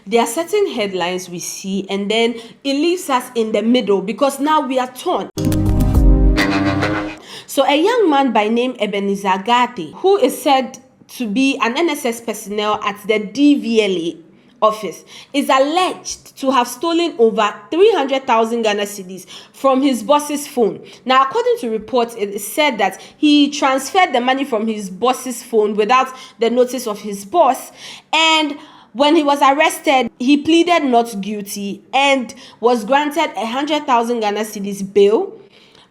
There are certain headlines we see, and then it leaves us in the middle because now we are torn. So a young man by name Ebenezer Gate, who is said to be an NSS personnel at the DVLA office, is alleged to have stolen over 300,000 Ghana cedis from his boss's phone. Now, according to reports, it is said that he transferred the money from his boss's phone without the notice of his boss, and when he was arrested, he pleaded not guilty and was granted 100,000 Ghana cedis bail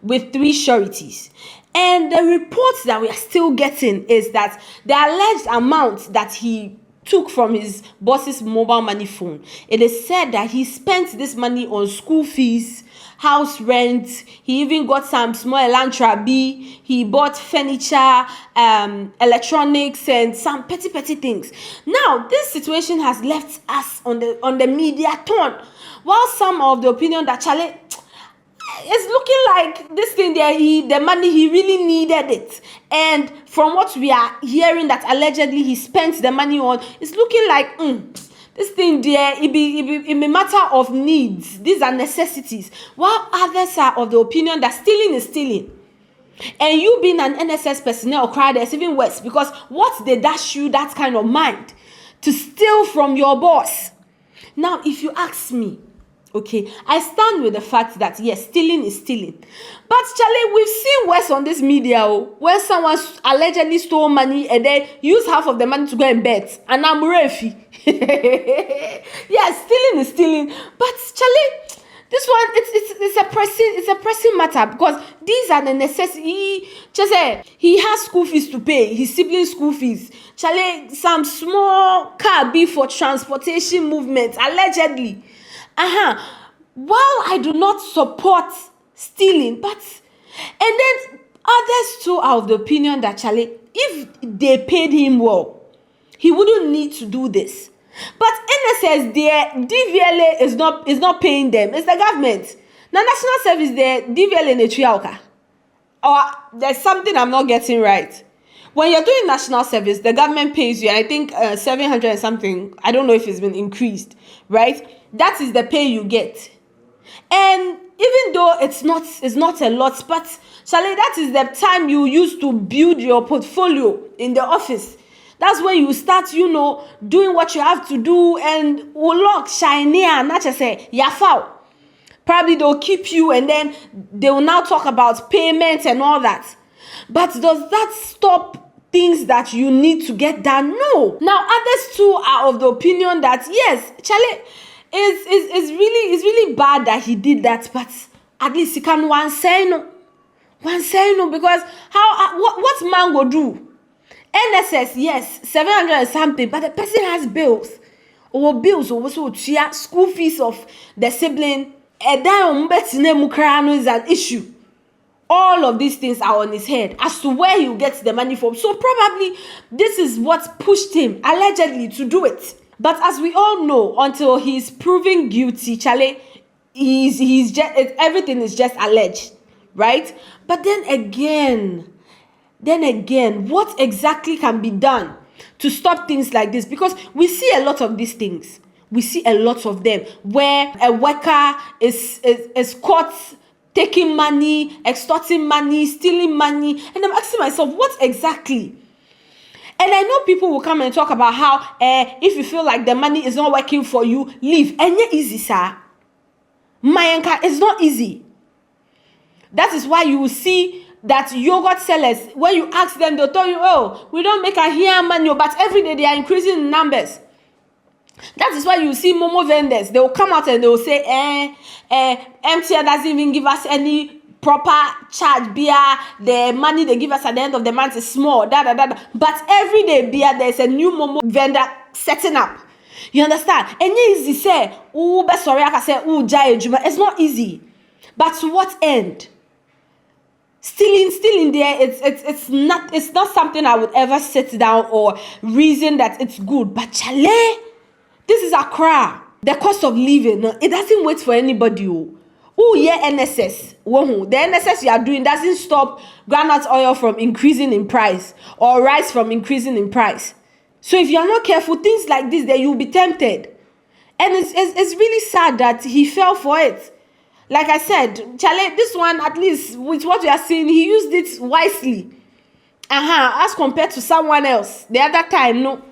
with 3 sureties. And the reports that we are still getting is that the alleged amount that he took from his boss's mobile money phone, it is said that he spent this money on school fees, house rent. He even got some small elantrabi. He bought furniture, electronics, and some petty things. Now, this situation has left us on the media torn. While some of the opinion that Charley, it's looking like this thing there, the money, he really needed it. And from what we are hearing that allegedly he spent the money on, it's looking like this thing there, it be matter of needs. These are necessities. While others are of the opinion that stealing is stealing. And you being an NSS personnel crowd, it's even worse, because what they dash you that kind of mind to steal from your boss. Now, if you ask me, okay, I stand with the fact that yes, stealing is stealing. But Charley, we've seen worse on this media where someone allegedly stole money and then used half of the money to go and bet. And I'm refi. Yes, stealing is stealing. But Charley, this one, it's a pressing matter, because these are the necessity. Just say he has school fees to pay, his siblings' school fees. Charley, some small car be for transportation movement, allegedly. While I do not support stealing, and then others too are of the opinion that Charley, if they paid him well, he wouldn't need to do this. But NSS, their DVLA is not paying them. It's the government. Now, national service, the DVLA in Etriauka. Or there's something I'm not getting right. When you're doing national service, the government pays you, I think 700 and something. I don't know if it's been increased, right? That is the pay you get. And even though it's not a lot, but Charley, that is the time you use to build your portfolio in the office. That's when you start, doing what you have to do, and look, shiny, and not just say, yafao. Probably they'll keep you, and then they will now talk about payments and all that. But does that stop things that you need to get done? No. Now, others too are of the opinion that yes, Charley, it's really bad that he did that, but at least he can one say no, because what man go do? NSS, yes, 700 and something, but the person has bills, also school fees of the sibling. Is an issue. All of these things are on his head as to where he gets the money from. So probably this is what pushed him allegedly to do it. But as we all know, until he's proven guilty, Charley, he's just, everything is just alleged, right? But then again, what exactly can be done to stop things like this? Because we see a lot of these things. We see a lot of them where a worker is caught taking money, extorting money, stealing money. And I'm asking myself, what exactly? And I know people will come and talk about how if you feel like the money is not working for you, leave. And it's easy, sir. Mayanka, it's not easy. That is why you will see that yogurt sellers, when you ask them, they'll tell you, oh, we don't make a here money, but every day they are increasing in numbers. That is why you see Momo vendors, they will come out and they will say, MTN doesn't even give us any proper charge beer. The money they give us at the end of the month is small. But every day beer, there's a new Momo vendor setting up. You understand? And it's easy say, sorry, I can say, it's not easy. But to what end? Stealing there, it's not something I would ever sit down or reason that it's good. But Charley, this is Accra. The cost of living, it doesn't wait for anybody. NSS. The NSS you are doing doesn't stop groundnut oil from increasing in price or rice from increasing in price. So if you are not careful, things like this, then you'll be tempted. And it's really sad that he fell for it. Like I said, Charlie, this one, at least with what we are seeing, he used it wisely. As compared to someone else. The other time, no.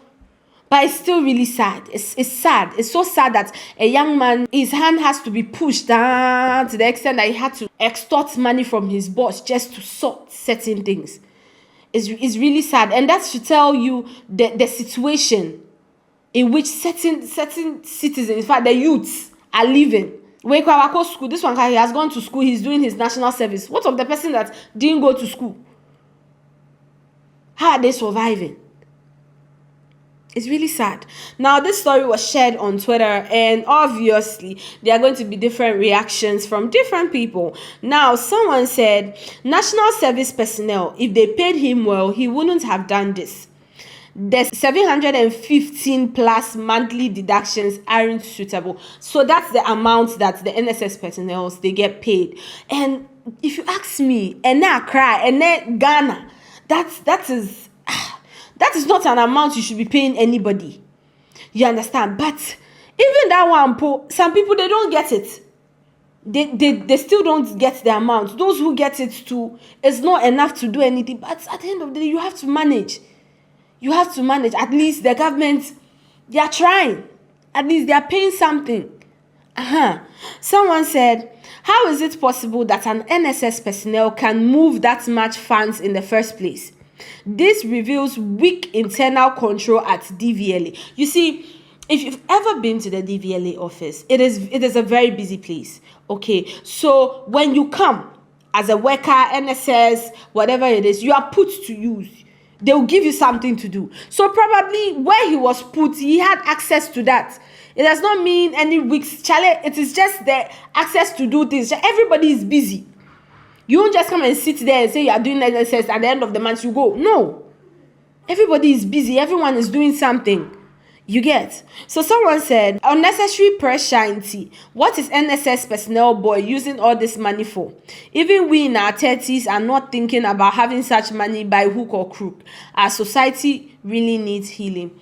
But it's still really sad. It's sad. It's so sad that a young man, his hand has to be pushed down to the extent that he had to extort money from his boss just to sort certain things. It's really sad. And that should tell you the situation in which certain citizens, in fact, the youths are living. When Kwawako school, this one guy, he has gone to school, he's doing his national service. What of the person that didn't go to school? How are they surviving? It's really sad. Now, this story was shared on Twitter, and obviously, there are going to be different reactions from different people. Now, someone said, national service personnel, if they paid him well, he wouldn't have done this. The 715 plus monthly deductions aren't suitable. So that's the amount that the NSS personnel, they get paid. And if you ask me, and I cry, and then Ghana, that is not an amount you should be paying anybody. You understand? But even that one, some people, they don't get it. They still don't get the amount. Those who get it too, it's not enough to do anything. But at the end of the day, you have to manage. You have to manage. At least the government, they are trying. At least they are paying something. Someone said, how is it possible that an NSS personnel can move that much funds in the first place? This reveals weak internal control at DVLA. You see, if you've ever been to the DVLA office, it is a very busy place. Okay, so when you come as a worker, NSS, whatever it is, you are put to use. They will give you something to do. So probably where he was put, he had access to that. It does not mean any weeks. Charlie, it is just the access to do things. Everybody is busy. You won't just come and sit there and say you are doing NSS at the end of the month you go. No. Everybody is busy. Everyone is doing something. You get? So someone said, unnecessary pressure. What is NSS personnel boy using all this money for? Even we in our 30s are not thinking about having such money by hook or crook. Our society really needs healing.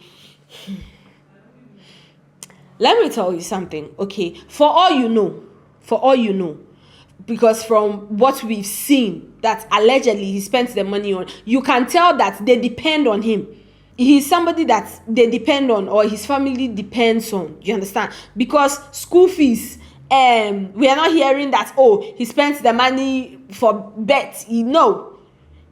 Let me tell you something, okay? For all you know, because from what we've seen that allegedly he spent the money on, you can tell that they depend on him. He's somebody that they depend on, or his family depends on. You understand? Because school fees, we are not hearing that, oh, he spent the money for bets. No.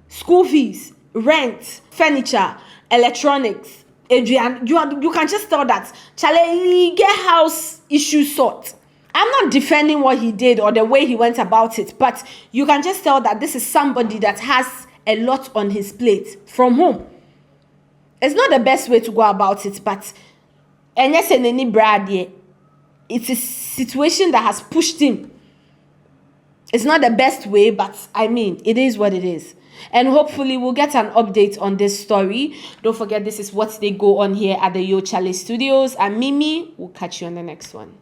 School fees, rent, furniture, electronics. Adrian, you can just tell that Charlie get house issues sort. I'm not defending what he did or the way he went about it, but you can just tell that this is somebody that has a lot on his plate from home. It's not the best way to go about it, but it's a situation that has pushed him. It's not the best way, but I mean, it is what it is. And hopefully we'll get an update on this story. Don't forget, this is what they go on here at the Charley Studios. And Mimi will catch you on the next one.